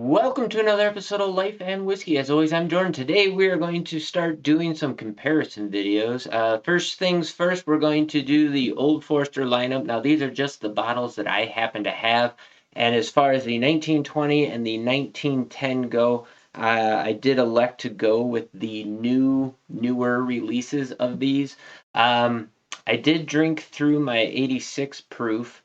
Welcome to another episode of Life and Whiskey. As always, I'm Jordan. Today we are going to start doing some comparison videos. First things first, we're going to do the Old Forester lineup. Now, these are just the bottles that I happen to have. And as far as the 1920 and the 1910 go, I did elect to go with the newer releases of these. I did drink through my 86 proof.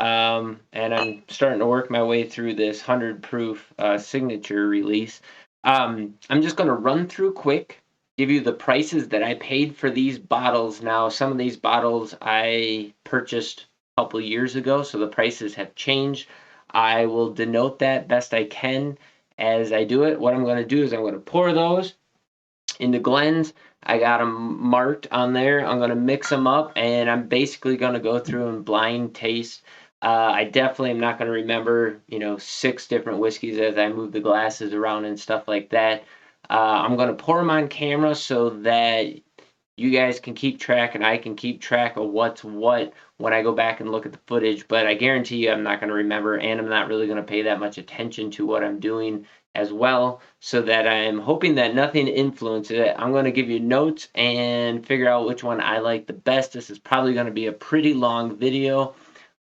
And I'm starting to work my way through this 100 proof signature release. I'm just going to run through quick, give you the prices that I paid for these bottles. Now, some of these bottles I purchased a couple years ago, so the prices have changed. I will denote that best I can as I do it. What I'm going to do is I'm going to pour those into Glens. I got them marked on there. I'm going to mix them up, and I'm basically going to go through and blind taste. I definitely am not going to remember, 6 different whiskeys as I move the glasses around and stuff like that. I'm going to pour them on camera so that you guys can keep track and I can keep track of what's what when I go back and look at the footage. But I guarantee you I'm not going to remember, and I'm not really going to pay that much attention to what I'm doing as well, so that I'm hoping that nothing influences it. I'm going to give you notes and figure out which one I like the best. This is probably going to be a pretty long video.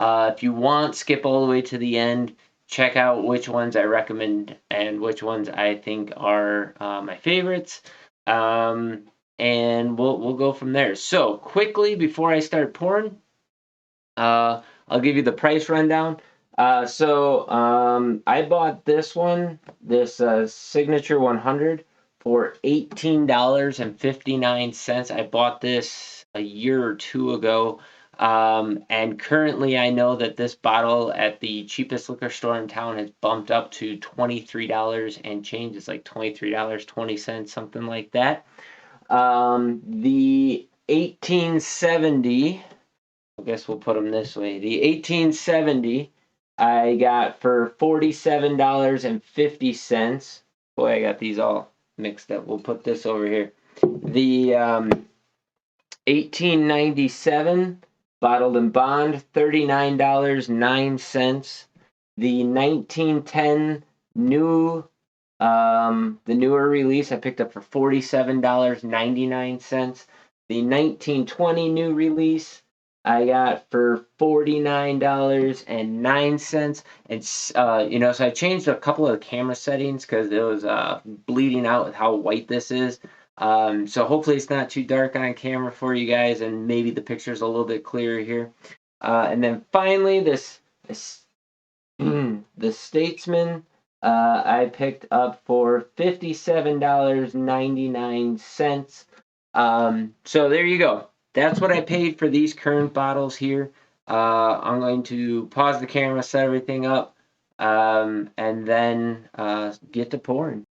If you want, skip all the way to the end. Check out which ones I recommend and which ones I think are my favorites. And we'll go from there. So quickly before I start pouring, I'll give you the price rundown. I bought this one, this Signature 100, for $18.59. I bought this a year or two ago. And currently I know that this bottle at the cheapest liquor store in town has bumped up to $23 and change. It's like $23.20, something like that. The 1870, I guess we'll put them this way. The 1870 I got for $47.50. Boy, I got these all mixed up. We'll put this over here. The 1897 bottled and bond, $39.09. The 1910 the newer release I picked up for $47.99. The 1920 new release I got for $49.09. And so I changed a couple of the camera settings because it was bleeding out with how white this is. So hopefully it's not too dark on camera for you guys, and maybe the picture's a little bit clearer here. And then finally, this the Statesman I picked up for $57.99. So there you go. That's what I paid for these current bottles here. I'm going to pause the camera, set everything up, and then get to pouring.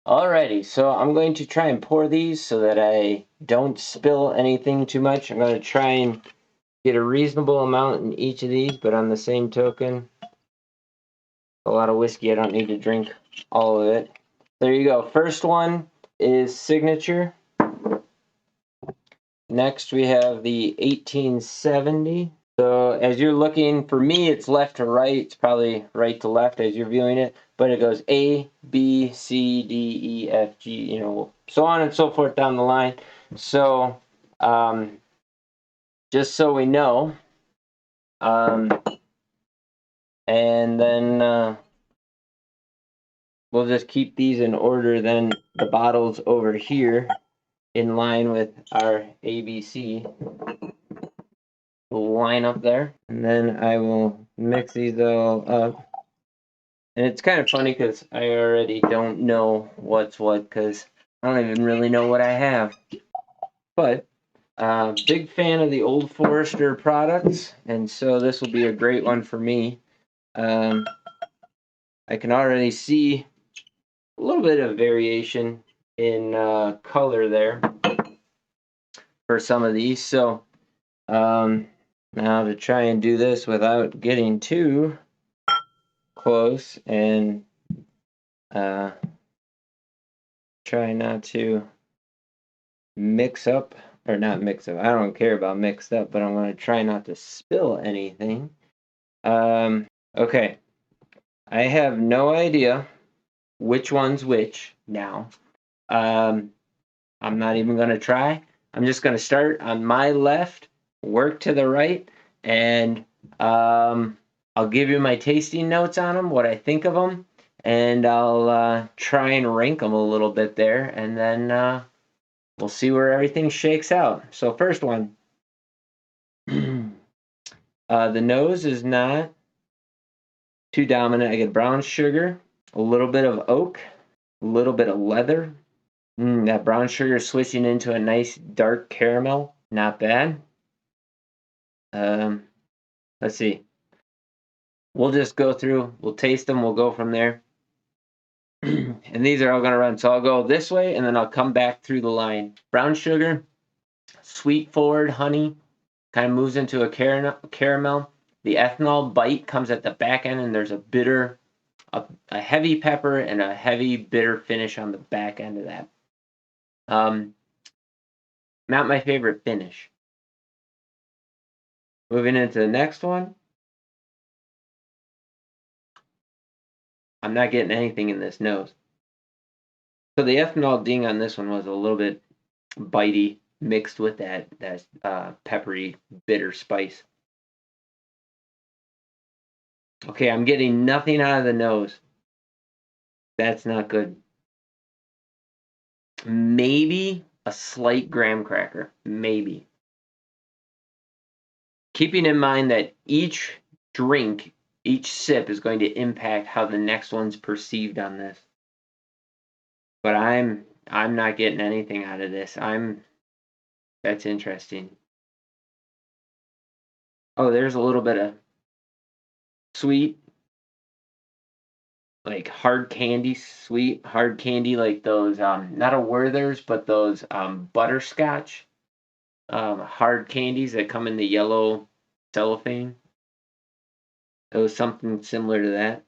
Alrighty, so I'm going to try and pour these so that I don't spill anything too much. I'm going to try and get a reasonable amount in each of these, but on the same token, a lot of whiskey, I don't need to drink all of it. There you go. First one is Signature. Next we have the 1870. So as you're looking, for me it's left to right. It's probably right to left as you're viewing it, but it goes A, B, C, D, E, F, G, so on and so forth down the line. So just so we know, and then we'll just keep these in order, then the bottles over here in line with our ABC will line up there, and then I will mix these all up. And it's kind of funny because I already don't know what's what, because I don't even really know what I have. But big fan of the Old Forester products, and so this will be a great one for me. I can already see a little bit of variation in color there for some of these. So now to try and do this without getting too close and try not to mix up, or not mix up, I don't care about mixed up, but I'm going to try not to spill anything. Okay. I have no idea which one's which now. I'm not even going to try. I'm just going to start on my left, work to the right, and I'll give you my tasting notes on them, what I think of them, and I'll try and rank them a little bit there, and then we'll see where everything shakes out. So first one, the nose is not too dominant. I get brown sugar, a little bit of oak, a little bit of leather. That brown sugar switching into a nice dark caramel. Not bad. Let's see. We'll just go through, we'll taste them, we'll go from there. And these are all going to run. So I'll go this way and then I'll come back through the line. Brown sugar, sweet forward honey, kind of moves into a caramel. The ethanol bite comes at the back end and there's a bitter, a heavy pepper and a heavy bitter finish on the back end of that. Not my favorite finish. Moving into the next one. I'm not getting anything in this nose. So the ethanol ding on this one was a little bit bitey, mixed with that peppery, bitter spice. Okay, I'm getting nothing out of the nose. That's not good. Maybe a slight graham cracker. Maybe. Keeping in mind that each drink, each sip is going to impact how the next one's perceived on this. But I'm not getting anything out of this. That's interesting. Oh, there's a little bit of sweet, like hard candy, sweet hard candy, like those not a Werther's, but those butterscotch hard candies that come in the yellow cellophane. It was something similar to that.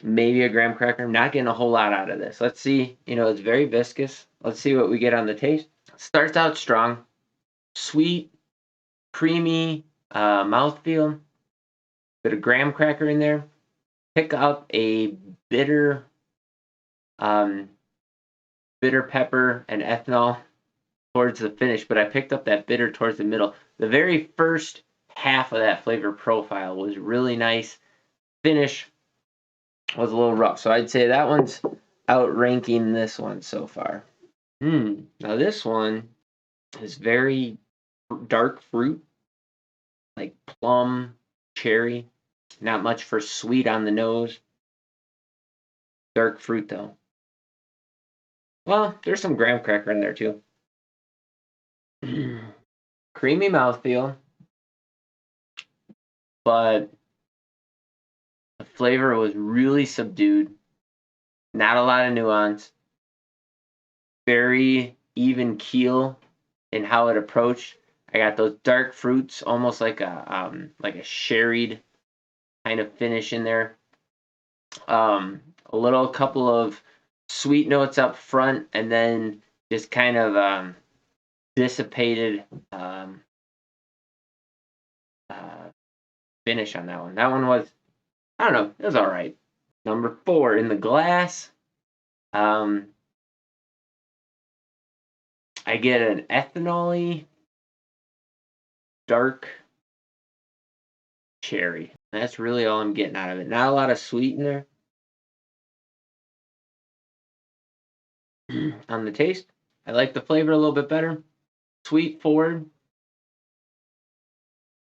Maybe a graham cracker. I'm not getting a whole lot out of this. Let's see. It's very viscous. Let's see what we get on the taste. Starts out strong, sweet, creamy mouthfeel. Bit of graham cracker in there. Pick up a bitter, bitter pepper and ethanol towards the finish, but I picked up that bitter towards the middle. The very first half of that flavor profile was really nice. Finish was a little rough, so I'd say that one's outranking this one so far. Now this one is very dark fruit, like plum, cherry. Not much for sweet on the nose. Dark fruit though. Well, there's some graham cracker in there too. Creamy mouthfeel, but the flavor was really subdued. Not a lot of nuance. Very even keel in how it approached. I got those dark fruits, almost like a sherried kind of finish in there. A little couple of sweet notes up front, and then just kind of dissipated finish on that one. That one was, I don't know, it was all right. Number 4 in the glass. I get an ethanol-y dark cherry. That's really all I'm getting out of it. Not a lot of sweet in there. On the taste, I like the flavor a little bit better. Sweet forward,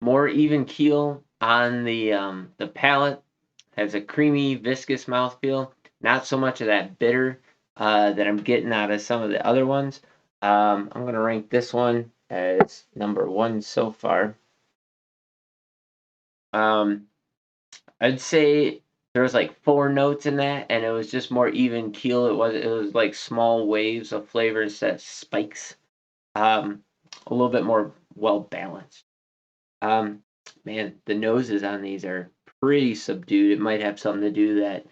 more even keel on the palate. Has a creamy, viscous mouthfeel. Not so much of that bitter that I'm getting out of some of the other ones. I'm gonna rank this one as number 1 so far. I'd say there was like 4 notes in that, and it was just more even keel. It was like small waves of flavor instead of spikes. A little bit more well balanced. Man, the noses on these are pretty subdued. It might have something to do that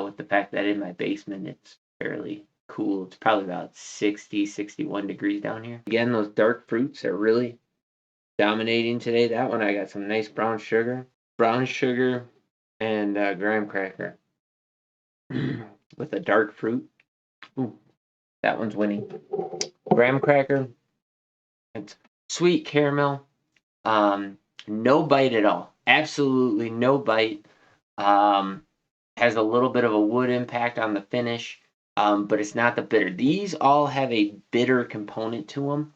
with the fact that in my basement it's fairly cool. It's probably about 60, 61 degrees down here. Again, those dark fruits are really dominating today. That one I got some nice brown sugar, and graham cracker with a dark fruit. Ooh, that one's winning. Graham cracker. It's sweet caramel. No bite at all. Absolutely no bite. Um, has a little bit of a wood impact on the finish, but it's not the bitter. These all have a bitter component to them.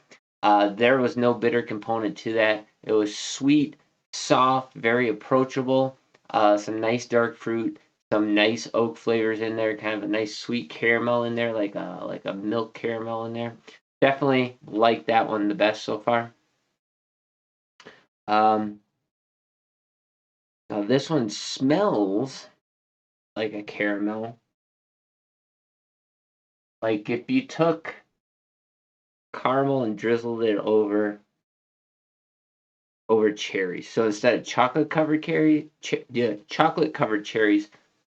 There was no bitter component to that. It was sweet, soft, very approachable. Some nice dark fruit, some nice oak flavors in there, kind of a nice sweet caramel in there, like a milk caramel in there. Definitely like that one the best so far. Um, Now this one smells like a caramel. Like if you took caramel and drizzled it over cherries. So instead of chocolate covered chocolate covered cherries,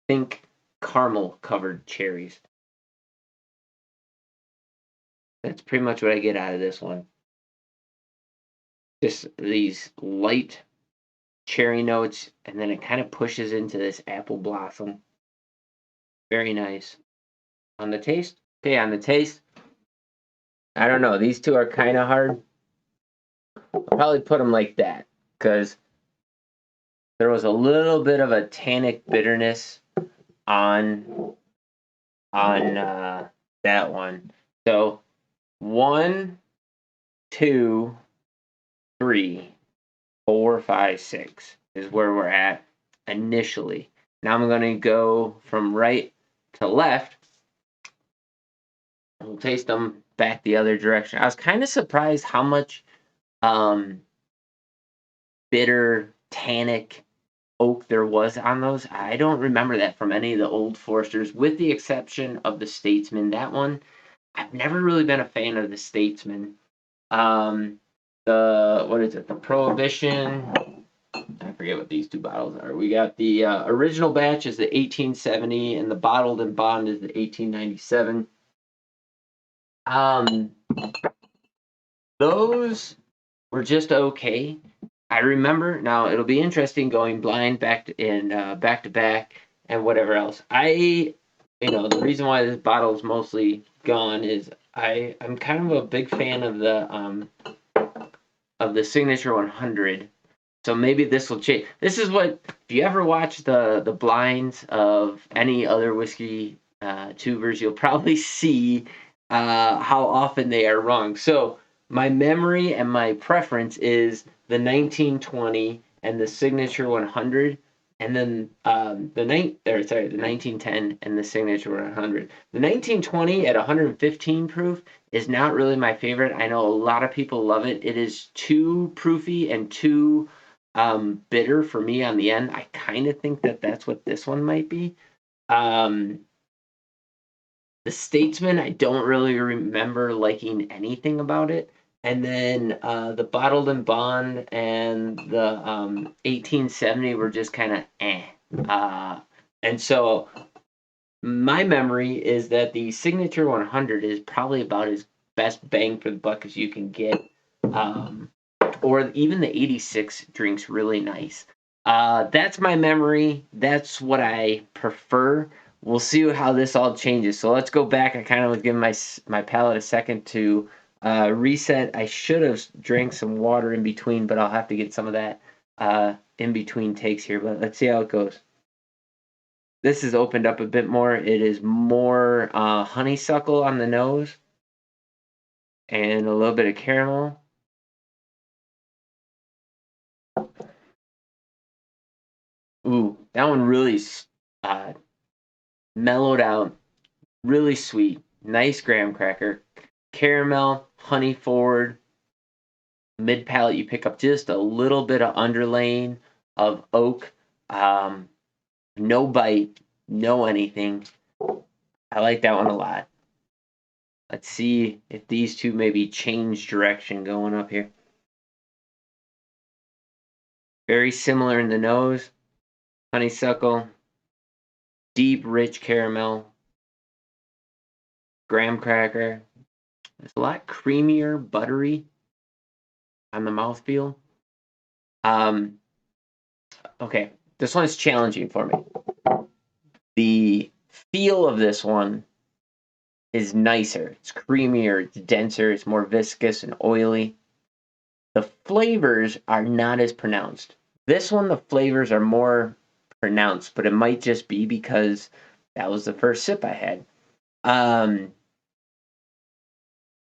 think caramel covered cherries. That's pretty much what I get out of this one. Just these light cherry notes, and then it kind of pushes into this apple blossom. Very nice. On the taste? Okay, on the taste. I don't know. These two are kind of hard. I'll probably put them like that because there was a little bit of a tannic bitterness on that one. So 1, 2, 3, 4, 5, 6 is where we're at initially. Now I'm going to go from right to left. We'll taste them back the other direction. I was kind of surprised how much bitter, tannic oak there was on those. I don't remember that from any of the old Foresters, with the exception of the Statesman. That one, I've never really been a fan of the Statesman. The what is it? The Prohibition. I forget what these two bottles are. We got the original batch is the 1870, and the bottled and bond is the 1897. Um, those were just okay. I remember now. It'll be interesting going blind back to back and whatever else. The reason why this bottle is mostly gone is I'm kind of a big fan of the Signature 100. So maybe this will change. This is what, if you ever watch the blinds of any other whiskey tubers, you'll probably see how often they are wrong. So my memory and my preference is the 1920 and the Signature 100, and then the 1910 and the Signature 100. The 1920 at 115 proof is not really my favorite. I know a lot of people love it. It is too proofy and too bitter for me on the end. I kind of think that that's what this one might be. Um, the Statesman, I don't really remember liking anything about it. And then the Bottled and Bond and the 1870 were just kind of eh. And so my memory is that the Signature 100 is probably about as best bang for the buck as you can get. Or even the 86 drinks really nice. That's my memory. That's what I prefer. We'll see how this all changes. So let's go back. I kind of was giving my palate a second to reset. I should have drank some water in between, but I'll have to get some of that in between takes here. But let's see how it goes. This is opened up a bit more. It is more honeysuckle on the nose and a little bit of caramel. Ooh, that one really uh, mellowed out, really sweet, nice graham cracker, caramel, honey forward, mid palate. You pick up just a little bit of underlaying of oak, no bite, no anything. I like that one a lot. Let's see if these two maybe change direction going up here. Very similar in the nose, honeysuckle, deep, rich caramel, graham cracker. It's a lot creamier, buttery. on the mouthfeel. Okay, this one is challenging for me. The feel of this one is nicer. It's creamier, it's denser, it's more viscous and oily. The flavors are not as pronounced. This one, the flavors are more pronounced, but it might just be because that was the first sip I had.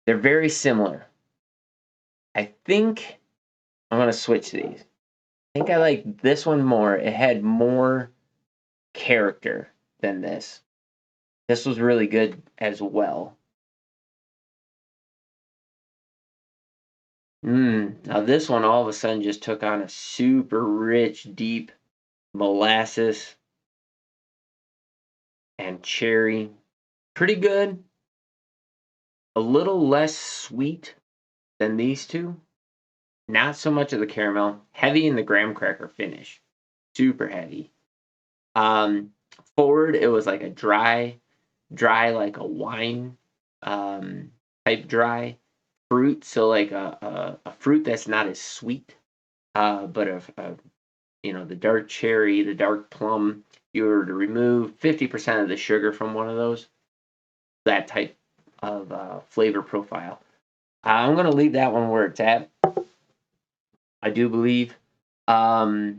They're very similar. I think I'm going to switch these. I think I like this one more. It had more character than this. This was really good as well. Now this one all of a sudden just took on a super rich, deep molasses and cherry. Pretty good. A little less sweet than these two. Not so much of the caramel. Heavy in the graham cracker finish. Super heavy. Forward, it was like a dry like a wine type dry fruit. So like a fruit that's not as sweet, but the dark cherry, the dark plum. If you were to remove 50% of the sugar from one of those, that type of flavor profile. I'm gonna leave that one where it's at. I do believe. Yeah.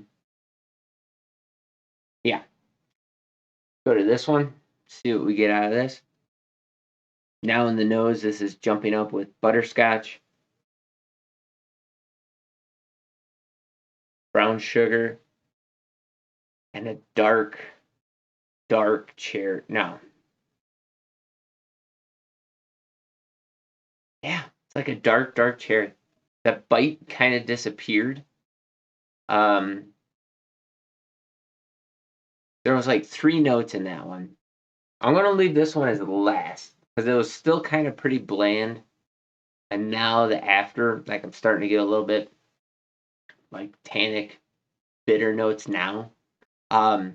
Go to this one. See what we get out of this. Now in the nose, this is jumping up with butterscotch, brown sugar, and a dark cherry. No. Yeah, it's like a dark cherry. That bite kind of disappeared. There was like 3 notes in that one. I'm gonna leave this one as last because it was still kind of pretty bland. And now the after, like I'm starting to get a little bit like tannic, bitter notes now. But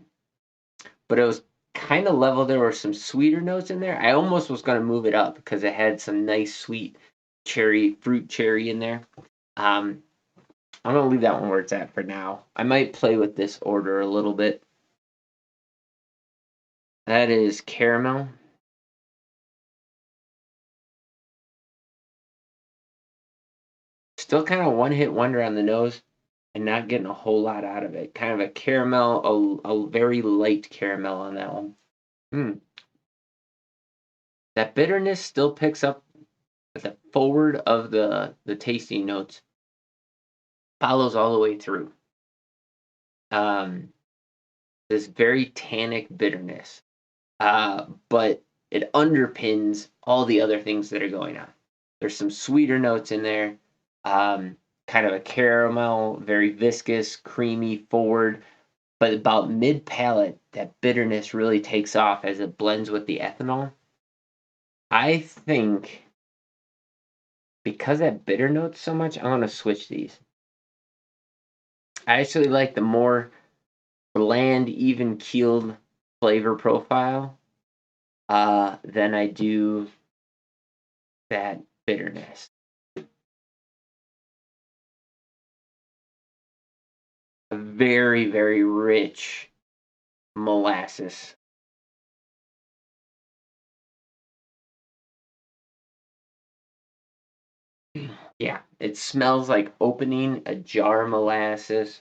it was kind of level. There were some sweeter notes in there. I almost was gonna move it up because it had some nice sweet fruit cherry in there. I'm gonna leave that one where it's at for now. I might play with this order a little bit. That is caramel. Still kind of one hit wonder on the nose and not getting a whole lot out of it. Kind of a caramel, a very light caramel on that one. That bitterness still picks up at the forward of the tasting notes. Follows all the way through. This very tannic bitterness. But it underpins all the other things that are going on. There's some sweeter notes in there. Kind of a caramel, very viscous, creamy, forward. But about mid palate, that bitterness really takes off as it blends with the ethanol. I think because that bitter notes so much, I'm gonna switch these. I actually like the more bland, even keeled flavor profile than I do that bitterness. A very, very rich molasses. Yeah, it smells like opening a jar of molasses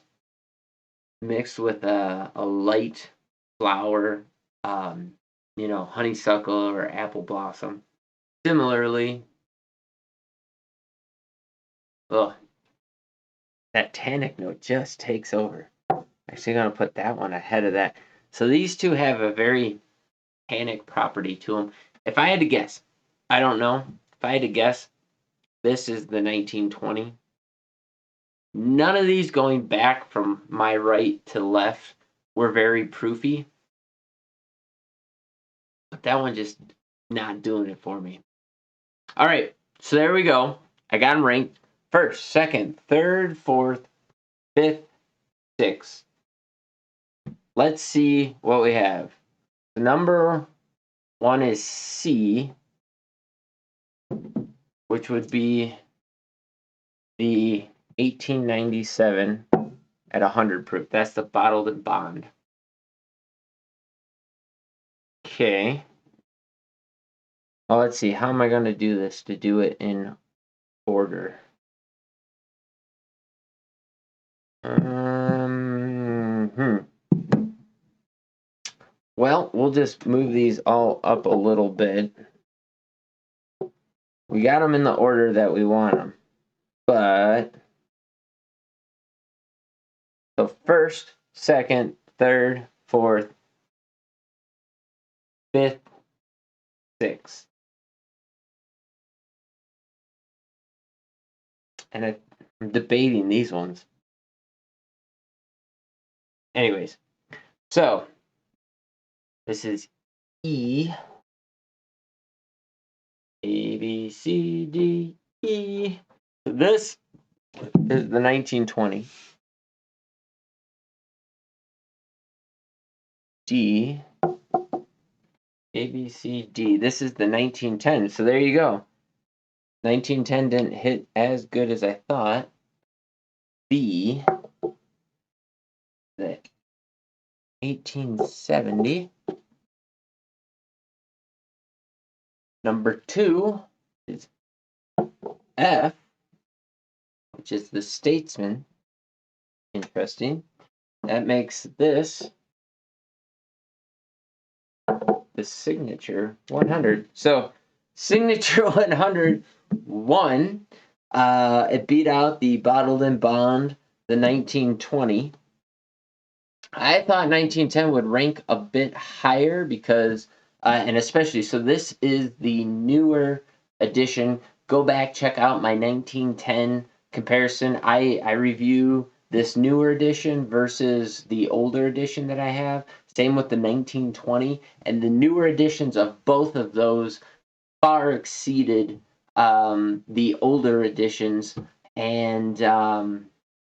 mixed with a light flower, honeysuckle or apple blossom. Similarly, ugh, that tannic note just takes over. Actually, gonna put that one ahead of that. So these two have a very tannic property to them. If I had to guess, I don't know. If I had to guess, this is the 1920. None of these going back from my right to left were very proofy. But that one just not doing it for me. All right, so there we go. I got them ranked first, second, third, fourth, fifth, sixth. Let's see what we have. The number one is C, which would be the 1897 at 100 proof. That's the bottled and bond. Okay. Well, let's see. How am I going to do this to do it in order? Well, we'll just move these all up a little bit. We got them in the order that we want them. But so first, second, third, fourth, fifth, sixth. And I'm debating these ones. Anyways, so this is E, A, B, C, D, E. This is the 1920. D, A, B, C, D. This is the 1910. So there you go. 1910 didn't hit as good as I thought. B, the 1870. Number 2 is F, which is the Statesman. Interesting. That makes this the Signature 100. So Signature 100 won. It beat out the Bottled and Bond, the 1920. I thought 1910 would rank a bit higher because, and especially, so this is the newer edition. Go back, check out my 1910 comparison. I review this newer edition versus the older edition that I have. Same with the 1920. And the newer editions of both of those far exceeded the older editions. And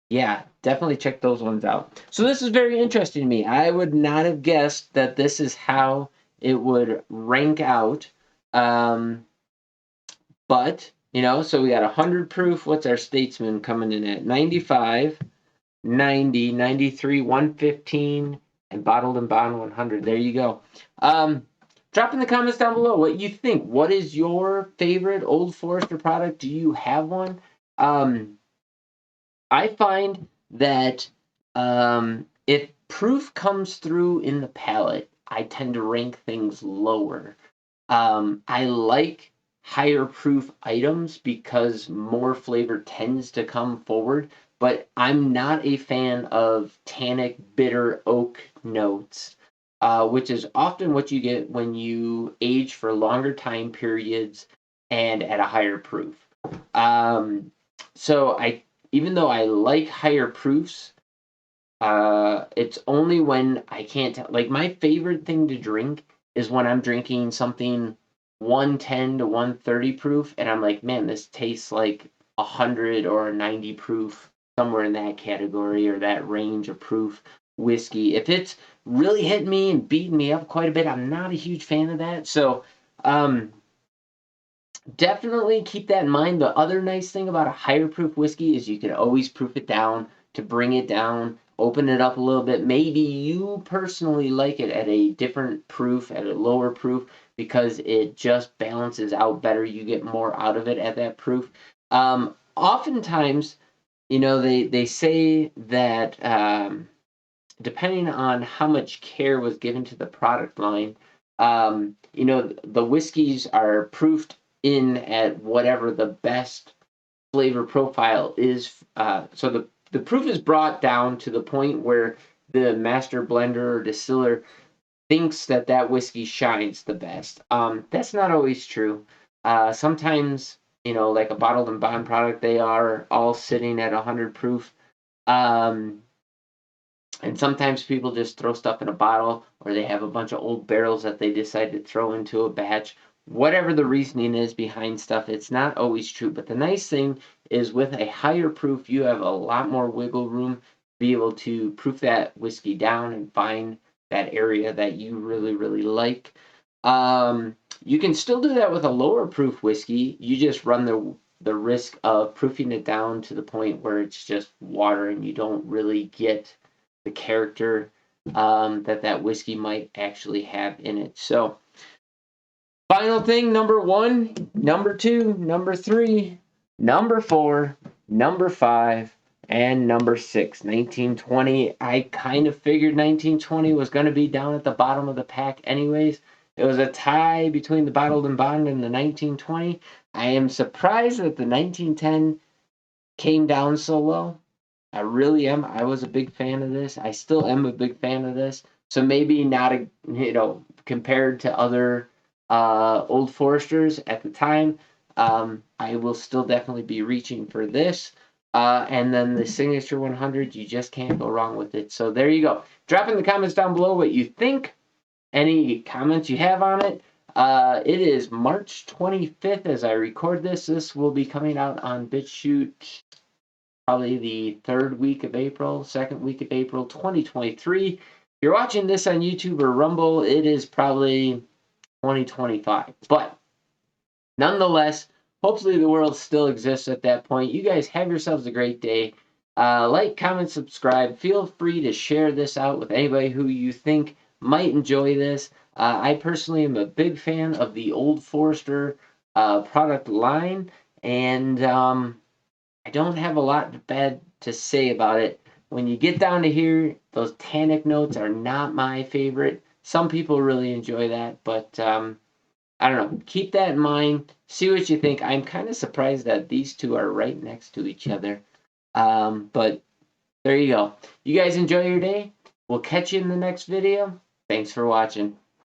yeah, definitely check those ones out. So this is very interesting to me. I would not have guessed that this is how it would rank out. But, so we got 100 proof. What's our Statesman coming in at? 95, 90, 93, 115, and Bottled and Bond 100. There you go. Drop in the comments down below what you think. What is your favorite Old Forester product? Do you have one? I find that if proof comes through in the palate, I tend to rank things lower. I like higher proof items because more flavor tends to come forward, but I'm not a fan of tannic, bitter oak notes, which is often what you get when you age for longer time periods and at a higher proof. So even though I like higher proofs, it's only when I can't tell. Like, my favorite thing to drink is when I'm drinking something 110 to 130 proof, and I'm like, man, this tastes like 100 or a 90 proof, somewhere in that category or that range of proof whiskey. If it's really hitting me and beating me up quite a bit, I'm not a huge fan of that. So, definitely keep that in mind. The other nice thing about a higher proof whiskey is you can always proof it down to bring it down, open it up a little bit. Maybe you personally like it at a different proof, at a lower proof, because it just balances out better. You get more out of it at that proof. Oftentimes, they say that depending on how much care was given to the product line, the whiskeys are proofed in at whatever the best flavor profile is. So the proof is brought down to the point where the master blender or distiller thinks that whiskey shines the best. That's not always true. Sometimes, like a bottled and bond product, they are all sitting at 100 proof. And sometimes people just throw stuff in a bottle, or they have a bunch of old barrels that they decide to throw into a batch. Whatever the reasoning is behind stuff, it's not always true. But the nice thing is with a higher proof, you have a lot more wiggle room to be able to proof that whiskey down and find that area that you really, really like. You can still do that with a lower proof whiskey. You just run the risk of proofing it down to the point where it's just water and you don't really get the character that whiskey might actually have in it. So final thing, number 1, number 2, number 3, number 4, number 5, and number 6, 1920. I kind of figured 1920 was going to be down at the bottom of the pack anyways. It was a tie between the Bottled and Bond and the 1920. I am surprised that the 1910 came down so low. I really am. I was a big fan of this. I still am a big fan of this. So maybe not, compared to other Old Foresters at the time, I will still definitely be reaching for this. And then the Signature 100, you just can't go wrong with it. So there you go. Drop in the comments down below what you think. Any comments you have on it. It is March 25th as I record this. This will be coming out on BitchUte probably the 3rd week of April, 2nd week of April, 2023. If you're watching this on YouTube or Rumble, it is probably 2025. But nonetheless, hopefully the world still exists at that point. You guys have yourselves a great day. Like, comment, subscribe. Feel free to share this out with anybody who you think might enjoy this. I personally am a big fan of the Old Forester product line, and I don't have a lot bad to say about it. When you get down to here, those tannic notes are not my favorite. Some people really enjoy that, but I don't know. Keep that in mind. See what you think. I'm kind of surprised that these two are right next to each other. But there you go. You guys enjoy your day. We'll catch you in the next video. Thanks for watching.